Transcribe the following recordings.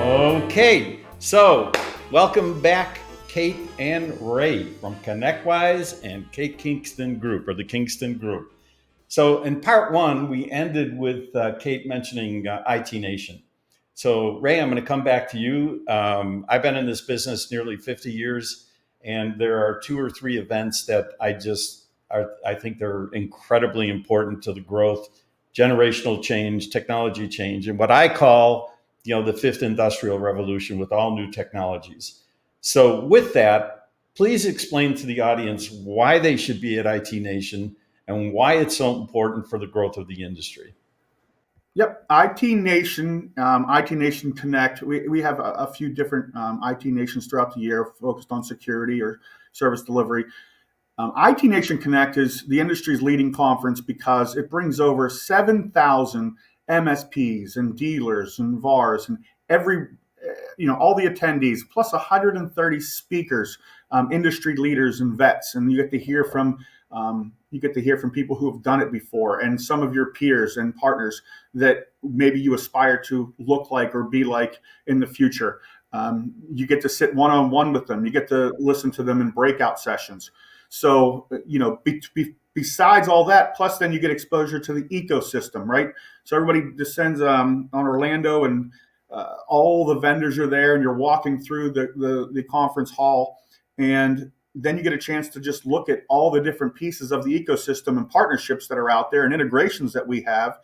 Okay, so welcome back, Kate and Ray from ConnectWise and Kate Kingston Group, or the Kingston Group. So in part one, we ended with Kate mentioning IT Nation. So Ray, I'm going to come back to you. I've been in this business nearly 50 years, and there are two or three events that I think they're incredibly important to the growth, generational change, technology change, and what I call, the fifth industrial revolution with all new technologies. So with that, please explain to the audience why they should be at IT Nation and why it's so important for the growth of the industry. Yep, IT Nation, IT Nation Connect. We have a few different IT Nations throughout the year focused on security or service delivery. IT Nation Connect is the industry's leading conference because it brings over 7,000 MSPs and dealers and VARs and all the attendees, plus 130 speakers, industry leaders and vets, and you get to hear from people who have done it before, and some of your peers and partners that maybe you aspire to look like or be like in the future. You get to sit one-on-one with them. You get to listen to them in breakout sessions. So, besides all that, plus then you get exposure to the ecosystem, right? So everybody descends on Orlando, and all the vendors are there, and you're walking through the conference hall, and then you get a chance to just look at all the different pieces of the ecosystem and partnerships that are out there and integrations that we have,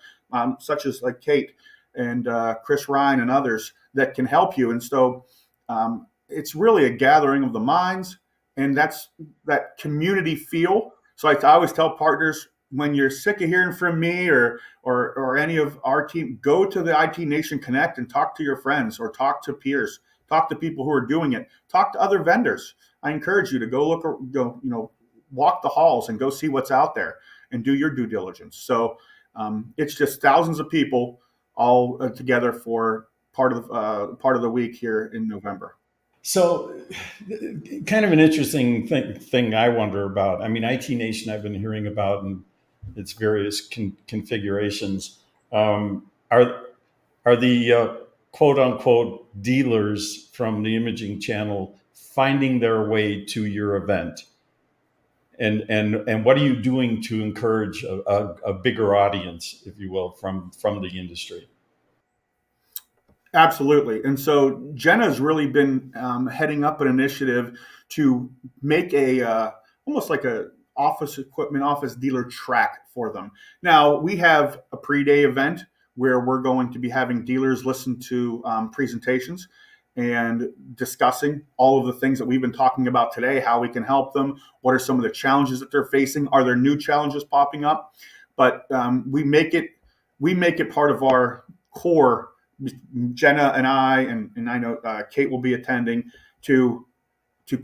such as like Kate and Chris Ryan and others that can help you. And so it's really a gathering of the minds, and that's that community feel. So I always tell partners, when you're sick of hearing from me or any of our team, go to the IT Nation Connect and talk to your friends or talk to peers, talk to people who are doing it, talk to other vendors. I encourage you to walk the halls and go see what's out there and do your due diligence. So it's just thousands of people all together for part of the week here in November. So, kind of an interesting thing I wonder about. I mean, IT Nation I've been hearing about in its various configurations. Are the quote unquote dealers from the imaging channel finding their way to your event? And what are you doing to encourage a bigger audience, if you will, from the industry? Absolutely. And so Jenna's really been heading up an initiative to make almost like a office dealer track for them. Now, we have a pre-day event where we're going to be having dealers listen to presentations and discussing all of the things that we've been talking about today, how we can help them, what are some of the challenges that they're facing, are there new challenges popping up? But we make it part of our core. Jenna and I know Kate will be attending to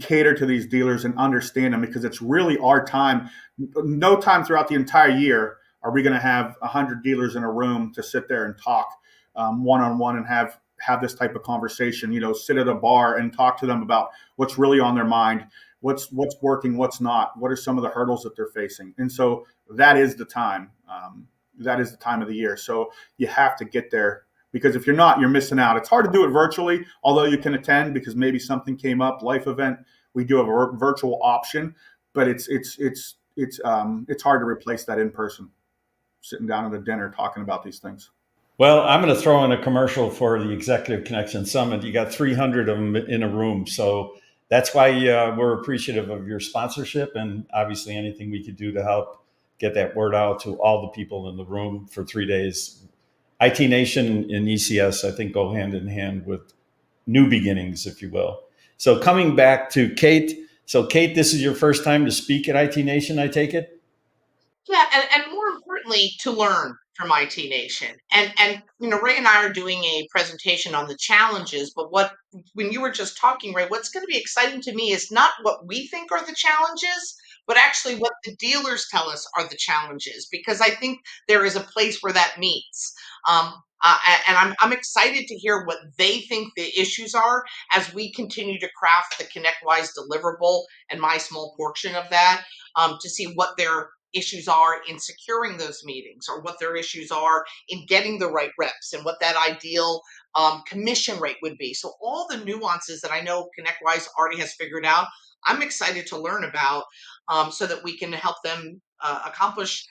cater to these dealers and understand them, because it's really our time. No time throughout the entire year are we going to have 100 dealers in a room to sit there and talk one-on-one and have this type of conversation. Sit at a bar and talk to them about what's really on their mind, what's working, what's not, what are some of the hurdles that they're facing. And so that is the time. That is the time of the year. So you have to get there, because if you're not, you're missing out. It's hard to do it virtually, although you can attend because maybe something came up, life event. We do have a virtual option, but it's hard to replace that in person, sitting down at a dinner talking about these things. Well, I'm going to throw in a commercial for the Executive Connection Summit. You got 300 of them in a room, so that's why we're appreciative of your sponsorship, and obviously anything we could do to help get that word out to all the people in the room for 3 days. IT Nation and ECS, I think, go hand in hand with new beginnings, if you will. So coming back to Kate. So Kate, this is your first time to speak at IT Nation, I take it? Yeah, and more importantly, to learn from IT Nation. And Ray and I are doing a presentation on the challenges, but when you were just talking, Ray, what's going to be exciting to me is not what we think are the challenges, but actually what the dealers tell us are the challenges, because I think there is a place where that meets. And I'm excited to hear what they think the issues are as we continue to craft the ConnectWise deliverable and my small portion of that, to see what their issues are in securing those meetings, or what their issues are in getting the right reps, and what that ideal commission rate would be. So all the nuances that I know ConnectWise already has figured out, I'm excited to learn about, so that we can help them accomplish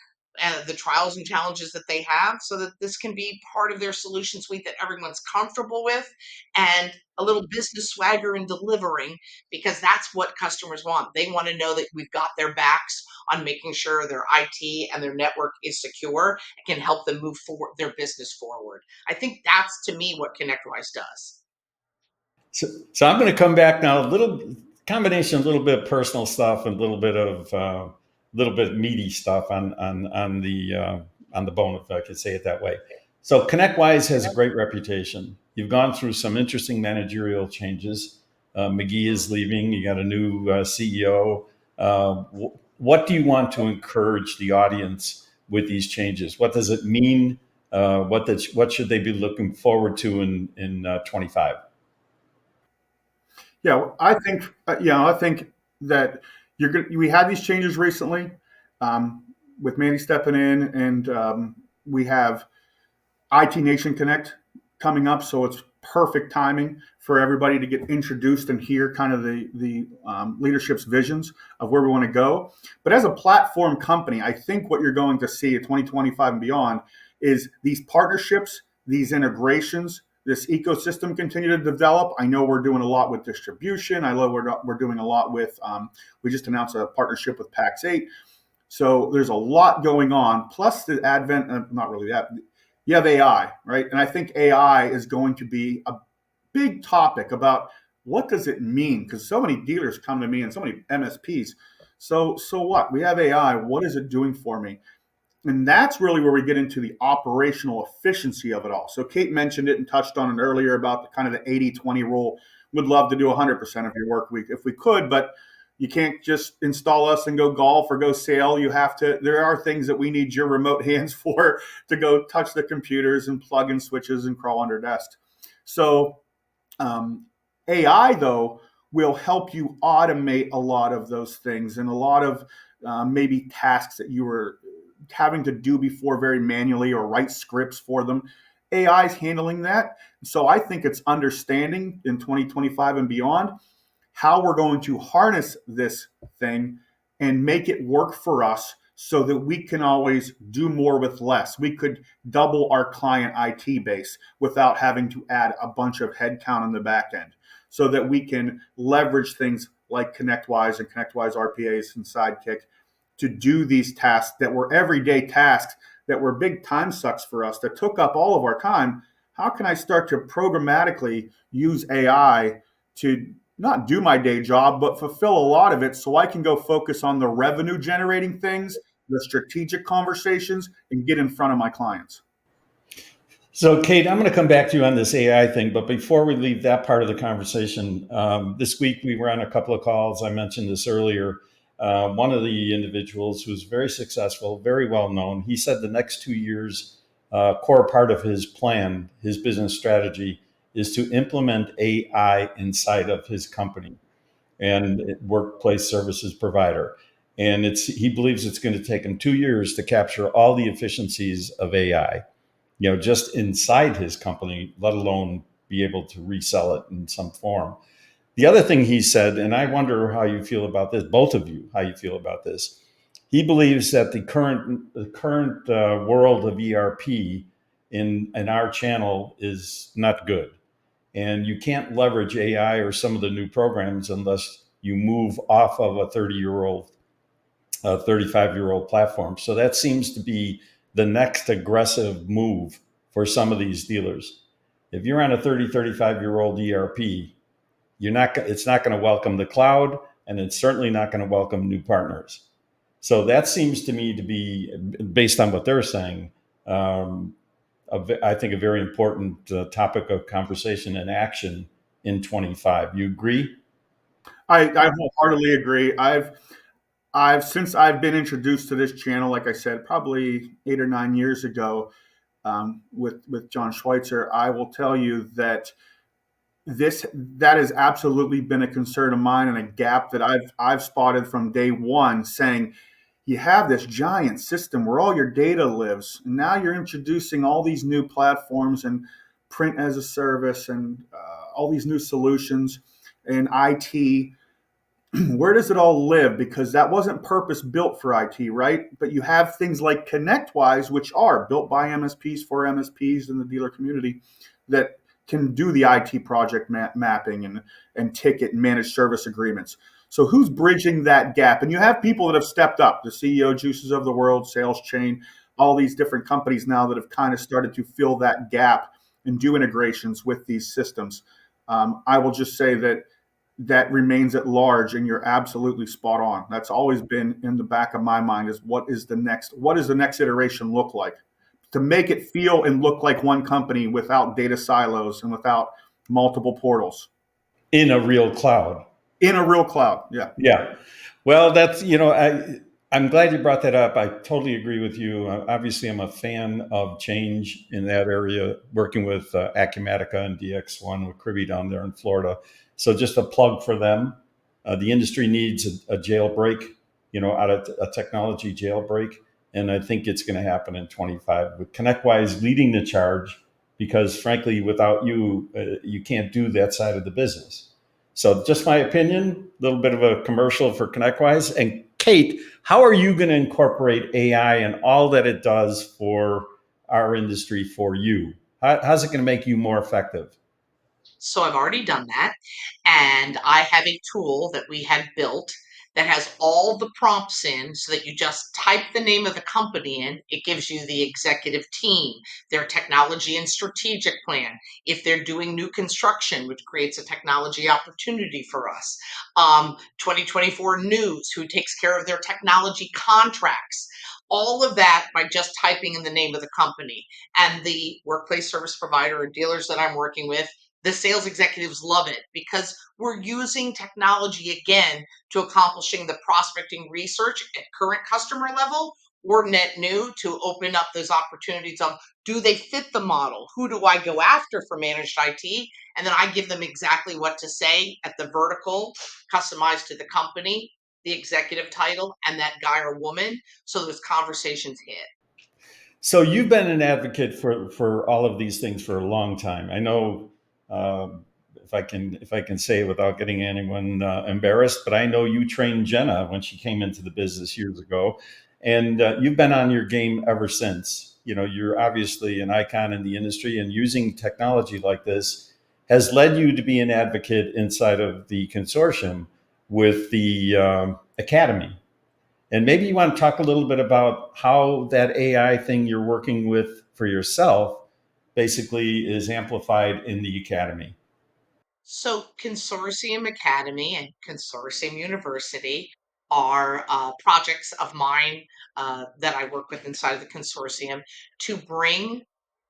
the trials and challenges that they have, so that this can be part of their solution suite that everyone's comfortable with, and a little business swagger in delivering, because that's what customers want. They want to know that we've got their backs on making sure their IT and their network is secure and can help them move forward their business forward. I think that's, to me, what ConnectWise does. So I'm going to come back now. A little combination, a little bit of personal stuff, and a little bit meaty stuff on the bone, if I could say it that way. So ConnectWise has a great reputation. You've gone through some interesting managerial changes. McGee is leaving. You got a new CEO. What do you want to encourage the audience with these changes? What does it mean? What should they be looking forward to in 25? Yeah, I think that we had these changes recently, with Mandy stepping in, and we have IT Nation Connect coming up, so it's perfect timing for everybody to get introduced and hear kind of the leadership's visions of where we want to go. But as a platform company, I think what you're going to see in 2025 and beyond is these partnerships, these integrations, this ecosystem continue to develop. I know we're doing a lot with distribution. I know we're doing a lot with, we just announced a partnership with PAX 8. So there's a lot going on, plus the advent, not really that, you have AI, right? And I think AI is going to be a big topic about what does it mean? Because so many dealers come to me and so many MSPs. So what? We have AI. What is it doing for me? And that's really where we get into the operational efficiency of it all. So Kate mentioned it and touched on it earlier about the kind of the 80-20 rule. Would love to do 100% of your work week if we could, but you can't just install us and go golf or go sail. There are things that we need your remote hands for, to go touch the computers and plug in switches and crawl under desks. So AI, though, will help you automate a lot of those things, and a lot of maybe tasks that you were having to do before very manually, or write scripts for them. AI is handling that. So I think it's understanding in 2025 and beyond how we're going to harness this thing and make it work for us, so that we can always do more with less. We could double our client IT base without having to add a bunch of headcount on the back end, so that we can leverage things like ConnectWise and ConnectWise RPAs and Sidekick to do these tasks that were everyday tasks, that were big time sucks for us, that took up all of our time. How can I start to programmatically use AI to not do my day job, but fulfill a lot of it, so I can go focus on the revenue generating things, the strategic conversations, and get in front of my clients? So, Kate, I'm going to come back to you on this AI thing, but before we leave that part of the conversation, this week we were on a couple of calls. I mentioned this earlier. One of the individuals who's very successful, very well known, he said the next 2 years, core part of his plan, his business strategy, is to implement AI inside of his company and workplace services provider. And he believes it's going to take him 2 years to capture all the efficiencies of AI, just inside his company, let alone be able to resell it in some form. The other thing he said, and I wonder how you feel about this, both of you, how you feel about this. He believes that the current world of ERP in our channel is not good, and you can't leverage AI or some of the new programs unless you move off of a 35-year-old platform. So that seems to be the next aggressive move for some of these dealers. If you're on a 35-year-old ERP, it's not going to welcome the cloud, and it's certainly not going to welcome new partners. So that seems to me to be, based on what they're saying, I think a very important topic of conversation and action in 25. You agree? I wholeheartedly agree. Since I've been introduced to this channel, like I said, probably 8 or 9 years ago, with John Schweitzer, I will tell you that that has absolutely been a concern of mine, and a gap that I've spotted from day one, saying, you have this giant system where all your data lives. And now you're introducing all these new platforms and print as a service and all these new solutions and IT. Where does it all live? Because that wasn't purpose built for IT, right? But you have things like ConnectWise, which are built by MSPs for MSPs in the dealer community that can do the IT project mapping and ticket and managed service agreements. So who's bridging that gap? And you have people that have stepped up, the CEO Juices of the world, Sales Chain, all these different companies now that have kind of started to fill that gap and do integrations with these systems. I will just say that remains at large, and you're absolutely spot on. That's always been in the back of my mind, is what does the next iteration look like to make it feel and look like one company without data silos and without multiple portals In a real cloud. in a real cloud. Yeah. Yeah. Well, that's, I'm glad you brought that up. I totally agree with you. Obviously, I'm a fan of change in that area, working with Acumatica and DX1 with Cribby down there in Florida. So just a plug for them. The industry needs a jailbreak, out of a technology jailbreak. And I think it's going to happen in 25 with ConnectWise leading the charge, because frankly, without you, you can't do that side of the business. So just my opinion, a little bit of a commercial for ConnectWise. And Kate, how are you going to incorporate AI and all that it does for our industry for you? How's it going to make you more effective? So I've already done that. And I have a tool that we had built that has all the prompts in so that you just type the name of the company in. It gives you the executive team, their technology and strategic plan, if they're doing new construction, which creates a technology opportunity for us. 2024 news, who takes care of their technology contracts. All of that by just typing in the name of the company. And the workplace service provider or dealers that I'm working with, the sales executives love it because we're using technology again to accomplishing the prospecting research at current customer level or net new to open up those opportunities of, do they fit the model? Who do I go after for managed IT? And then I give them exactly what to say at the vertical, customized to the company, the executive title, and that guy or woman. So those conversations hit. So you've been an advocate for all of these things for a long time. I know, if I can say it without getting anyone embarrassed, but I know you trained Jenna when she came into the business years ago, and you've been on your game ever since. You're obviously an icon in the industry, and using technology like this has led you to be an advocate inside of the consortium with the academy. And maybe you want to talk a little bit about how that AI thing you're working with for yourself basically is amplified in the academy. So, Consortium Academy and Consortium University are projects of mine that I work with inside of the consortium to bring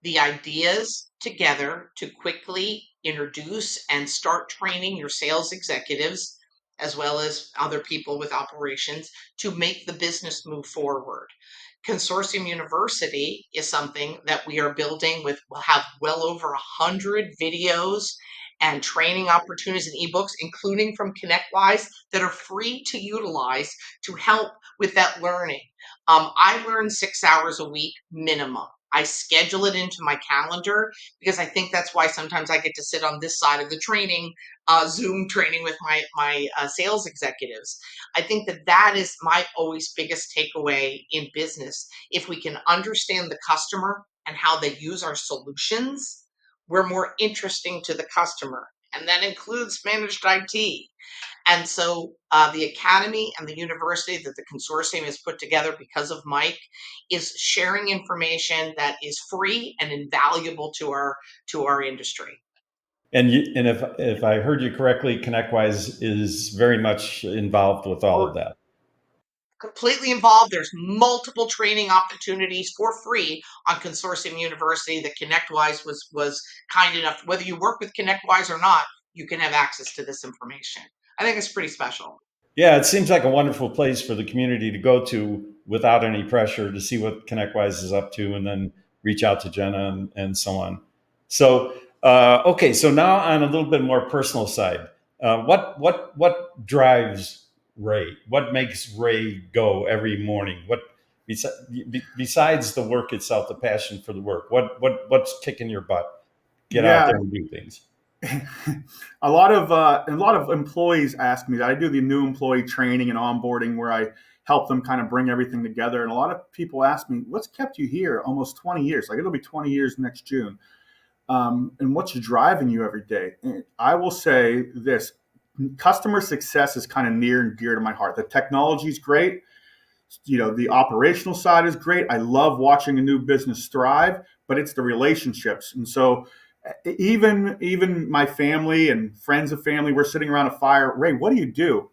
the ideas together to quickly introduce and start training your sales executives as well as other people with operations to make the business move forward. Consortium University is something that we are building with, we'll have well over 100 videos and training opportunities and ebooks, including from ConnectWise, that are free to utilize to help with that learning. I learn 6 hours a week minimum. I schedule it into my calendar because I think that's why sometimes I get to sit on this side of the training, Zoom training with my sales executives. I think that is my always biggest takeaway in business. If we can understand the customer and how they use our solutions, we're more interesting to the customer. And that includes managed IT. And so the academy and the university that the consortium has put together because of Mike is sharing information that is free and invaluable to our industry. And if I heard you correctly, ConnectWise is very much involved with all of that. Completely involved. There's multiple training opportunities for free on Consortium University that ConnectWise was kind enough. Whether you work with ConnectWise or not, you can have access to this information. I think it's pretty special. Yeah, it seems like a wonderful place for the community to go to without any pressure to see what ConnectWise is up to, and then reach out to Jenna and so on. So, okay, so now on a little bit more personal side, what drives Ray? What makes Ray go every morning? What besides the work itself, the passion for the work? What's kicking your butt? Get out Yeah, there and do things. a lot of employees ask me that. I do the new employee training and onboarding where I help them kind of bring everything together. And a lot of people ask me, "What's kept you here almost 20 years? Like it'll be 20 years next June. And what's driving you every day?" And I will say this: customer success is kind of near and dear to my heart. The technology is great. The operational side is great. I love watching a new business thrive, but it's the relationships. And so even my family and friends of family, we're sitting around a fire. Ray, what do you do?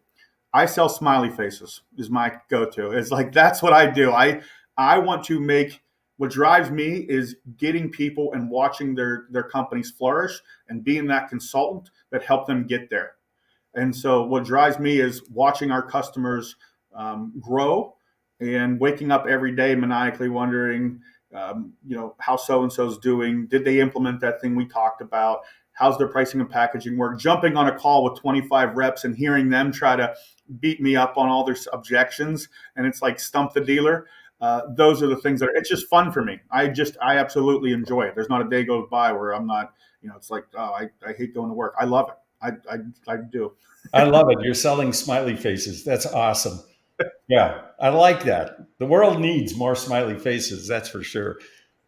I sell smiley faces is my go-to. It's like that's what I do. I want to make what drives me is getting people and watching their companies flourish and being that consultant that help them get there. And so what drives me is watching our customers grow and waking up every day maniacally wondering, how so and so's doing. Did they implement that thing we talked about? How's their pricing and packaging work? Jumping on a call with 25 reps and hearing them try to beat me up on all their objections, and it's like stump the dealer. Those are the things it's just fun for me. I absolutely enjoy it. There's not a day goes by where I'm not, it's like, oh, I hate going to work. I love it. I do. I love it. You're selling smiley faces. That's awesome. Yeah, I like that. The world needs more smiley faces. That's for sure.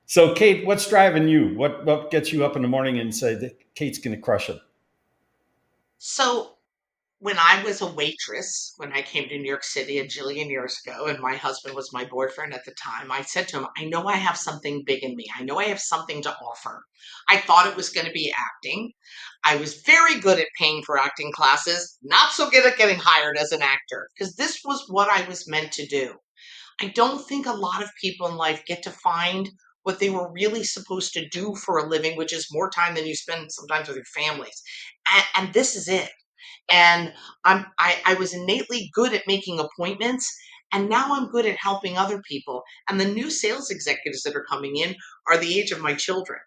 So, Kate, what's driving you? What gets you up in the morning and say that Kate's going to crush it? So when I was a waitress, when I came to New York City a jillion years ago, and my husband was my boyfriend at the time, I said to him, I know I have something big in me. I know I have something to offer. I thought it was going to be acting. I was very good at paying for acting classes, not so good at getting hired as an actor, because this was what I was meant to do. I don't think a lot of people in life get to find what they were really supposed to do for a living, which is more time than you spend sometimes with your families. And this is it. And I was innately good at making appointments, and now I'm good at helping other people. And the new sales executives that are coming in are the age of my children.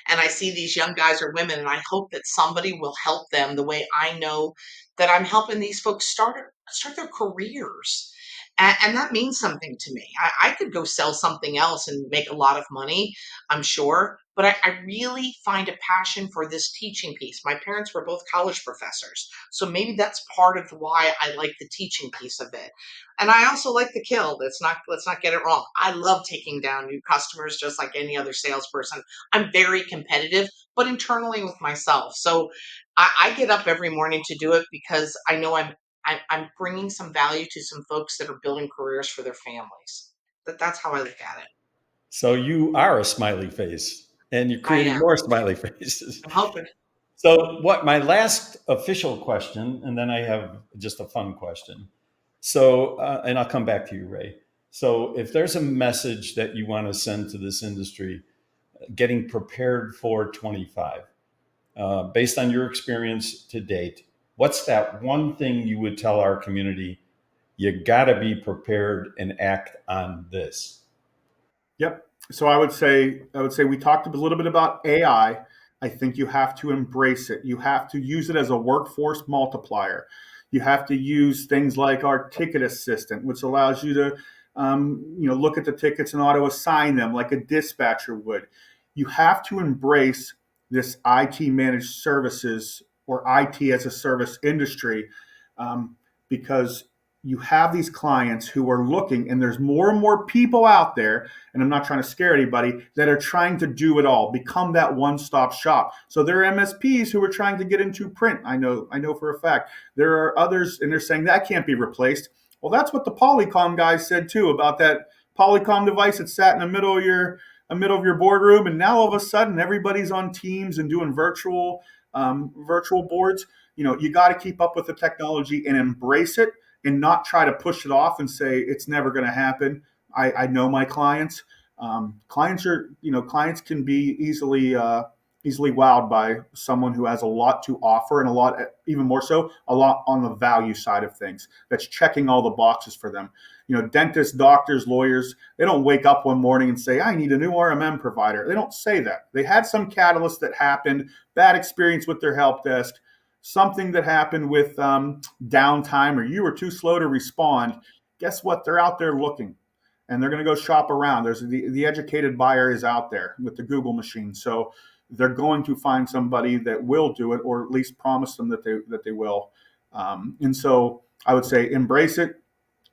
And I see these young guys or women, and I hope that somebody will help them the way I know that I'm helping these folks start their careers. And that means something to me. I could go sell something else and make a lot of money, I'm sure, but I really find a passion for this teaching piece. My parents were both college professors, so maybe that's part of why I like the teaching piece of it. And I also like the kill. Let's not get it wrong. I love taking down new customers just like any other salesperson. I'm very competitive, but internally with myself. So I get up every morning to do it because I know I'm bringing some value to some folks that are building careers for their families. That's how I look at it. So, you are a smiley face and you're I creating am. more smiley faces. I'm hoping. So, what my last official question, and then I have just a fun question. So, and I'll come back to you, Ray. So, if there's a message that you want to send to this industry, getting prepared for 25, based on your experience to date, what's that one thing you would tell our community? You got to be prepared and act on this. Yep. So I would say we talked a little bit about AI. I think you have to embrace it. You have to use it as a workforce multiplier. You have to use things like our ticket assistant, which allows you to look at the tickets and auto assign them like a dispatcher would. You have to embrace this IT managed services or IT as a service industry, because you have these clients who are looking, and there's more and more people out there, and I'm not trying to scare anybody, that are trying to do it all, become that one-stop shop. So there are MSPs who are trying to get into print. I know for a fact. There are others, and they're saying that can't be replaced. Well, that's what the Polycom guys said too about that Polycom device that sat in the middle of your boardroom, and now all of a sudden everybody's on Teams and doing virtual boards. You got to keep up with the technology and embrace it, and not try to push it off and say it's never going to happen. I know my clients. Clients can be easily wowed by someone who has a lot to offer, and a lot, even more so, a lot on the value side of things. That's checking all the boxes for them. Dentists, doctors, lawyers, they don't wake up one morning and say, I need a new RMM provider. They don't say that. They had some catalyst that happened, bad experience with their help desk. something that happened with downtime, or you were too slow to respond, guess what? They're out there looking, and they're going to go shop around. There's the educated buyer is out there with the Google machine, so they're going to find somebody that will do it, or at least promise them that they will. And so I would say embrace it.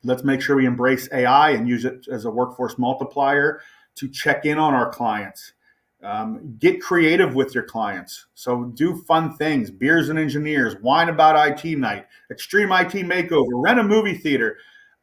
Let's make sure we embrace AI and use it as a workforce multiplier to check in on our clients. Get creative with your clients. So do fun things, beers and engineers, wine about IT night, extreme IT makeover, rent a movie theater.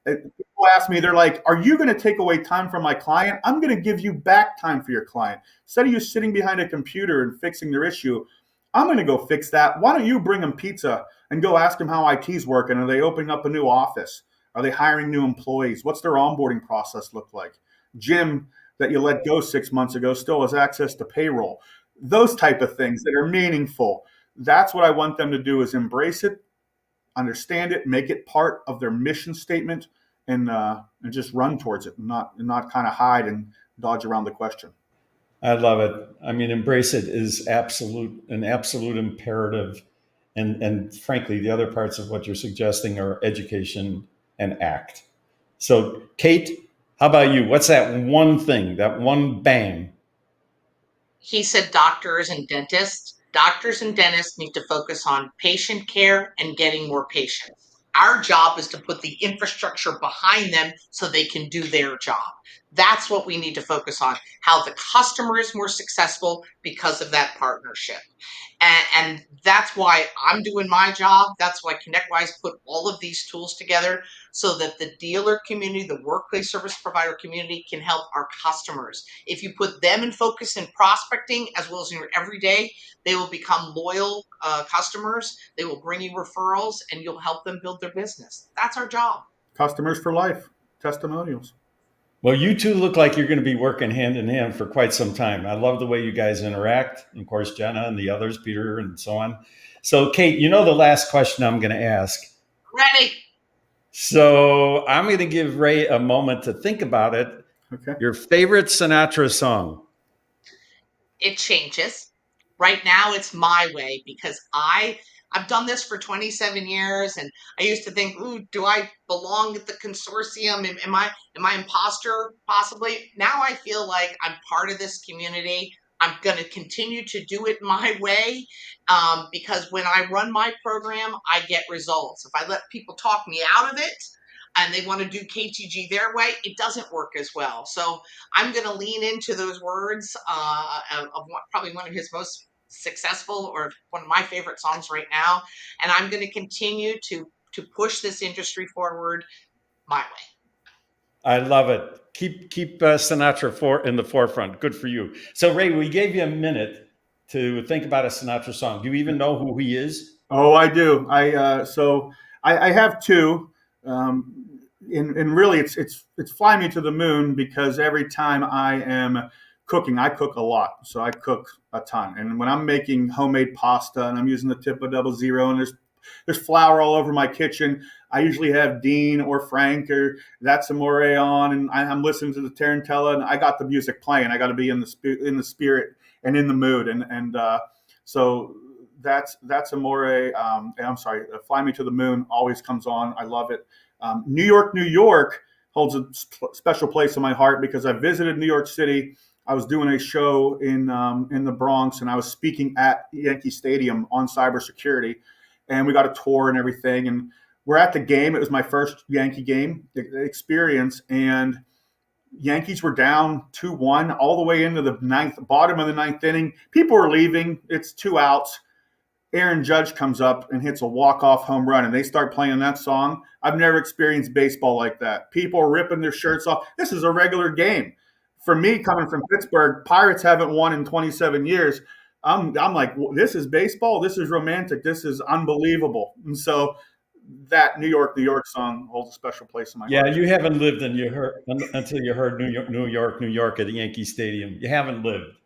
People ask me, they're like, are you going to take away time from my client? I'm going to give you back time for your client. Instead of you sitting behind a computer and fixing their issue, I'm going to go fix that. Why don't you bring them pizza and go ask them how IT's working? Are they opening up a new office? Are they hiring new employees? What's their onboarding process look like? Jim, that you let go 6 months ago, still has access to payroll. Those type of things that are meaningful. That's what I want them to do, is embrace it, understand it, make it part of their mission statement, and just run towards it, and not kind of hide and dodge around the question. I love it. I mean, embrace it is an absolute imperative. And frankly, the other parts of what you're suggesting are education and act. So, Kate, how about you? What's that one thing, that one bang? He said doctors and dentists. Doctors and dentists need to focus on patient care and getting more patients. Our job is to put the infrastructure behind them so they can do their job. That's what we need to focus on, how the customer is more successful because of that partnership. And that's why I'm doing my job. That's why ConnectWise put all of these tools together so that the dealer community, the workplace service provider community can help our customers. If you put them in focus in prospecting as well as in your everyday, they will become loyal customers. They will bring you referrals and you'll help them build their business. That's our job. Customers for life, testimonials. Well, you two look like you're going to be working hand in hand for quite some time. I love the way you guys interact. Of course, Jenna and the others, Peter and so on. So, Kate, you know the last question I'm going to ask. Ready? So, I'm going to give Ray a moment to think about it. Okay. Your favorite Sinatra song? It changes. Right now it's My Way because I've done this for 27 years and I used to think, ooh, do I belong at the consortium? Am I imposter possibly? Now I feel like I'm part of this community. I'm going to continue to do it my way because when I run my program, I get results. If I let people talk me out of it and they want to do KTG their way, it doesn't work as well. So I'm going to lean into those words probably one of his most successful or one of my favorite songs right now, and I'm going to continue to push this industry forward my way. I love it. Keep Sinatra in the forefront. Good for you. So, Ray, we gave you a minute to think about a Sinatra song. Do you even know who he is? Oh, I do. I have two, and really it's Fly Me to the Moon, because every time I am cooking, I cook a lot, so I cook a ton. And when I'm making homemade pasta and I'm using the tip of double zero, and there's flour all over my kitchen, I usually have Dean or Frank or That's Amore on, and I'm listening to the Tarantella, and I got the music playing. I got to be in the spirit and in the mood, so that's Amore. I'm sorry, Fly Me to the Moon always comes on. I love it. New York, New York holds a special place in my heart because I visited New York City. I was doing a show in the Bronx, and I was speaking at Yankee Stadium on cybersecurity, and we got a tour and everything. And we're at the game. It was my first Yankee game experience, and Yankees were down 2-1 all the way into the bottom of the ninth inning. People were leaving. It's 2 outs. Aaron Judge comes up and hits a walk-off home run, and they start playing that song. I've never experienced baseball like that. People are ripping their shirts off. This is a regular game. For me, coming from Pittsburgh, Pirates haven't won in 27 years. I'm like, this is baseball. This is romantic. This is unbelievable. And so that New York song holds a special place in my Yeah, heart. you haven't lived until you heard New York, New York, New York at the Yankee Stadium. You haven't lived.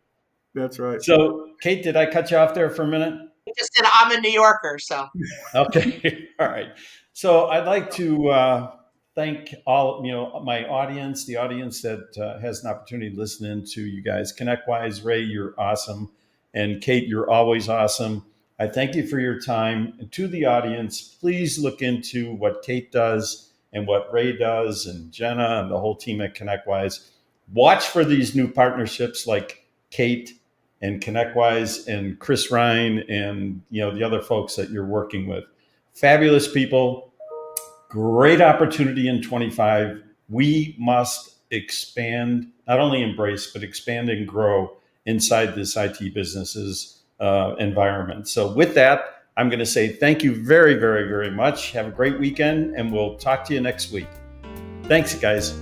That's right. So, Kate, did I cut you off there for a minute? I just said I'm a New Yorker, so Okay, all right. So I'd like to thank all my audience, the audience that has an opportunity to listen in to you guys. ConnectWise, Ray, you're awesome, and Kate, you're always awesome. I thank you for your time. And to the audience, please look into what Kate does and what Ray does and Jenna and the whole team at ConnectWise. Watch for these new partnerships like Kate and ConnectWise and Chris Ryan and the other folks that you're working with. Fabulous people, great opportunity in 25. We must expand, not only embrace, but expand and grow inside this IT businesses environment. So with that, I'm going to say thank you very, very, very much. Have a great weekend, and we'll talk to you next week. Thanks, guys.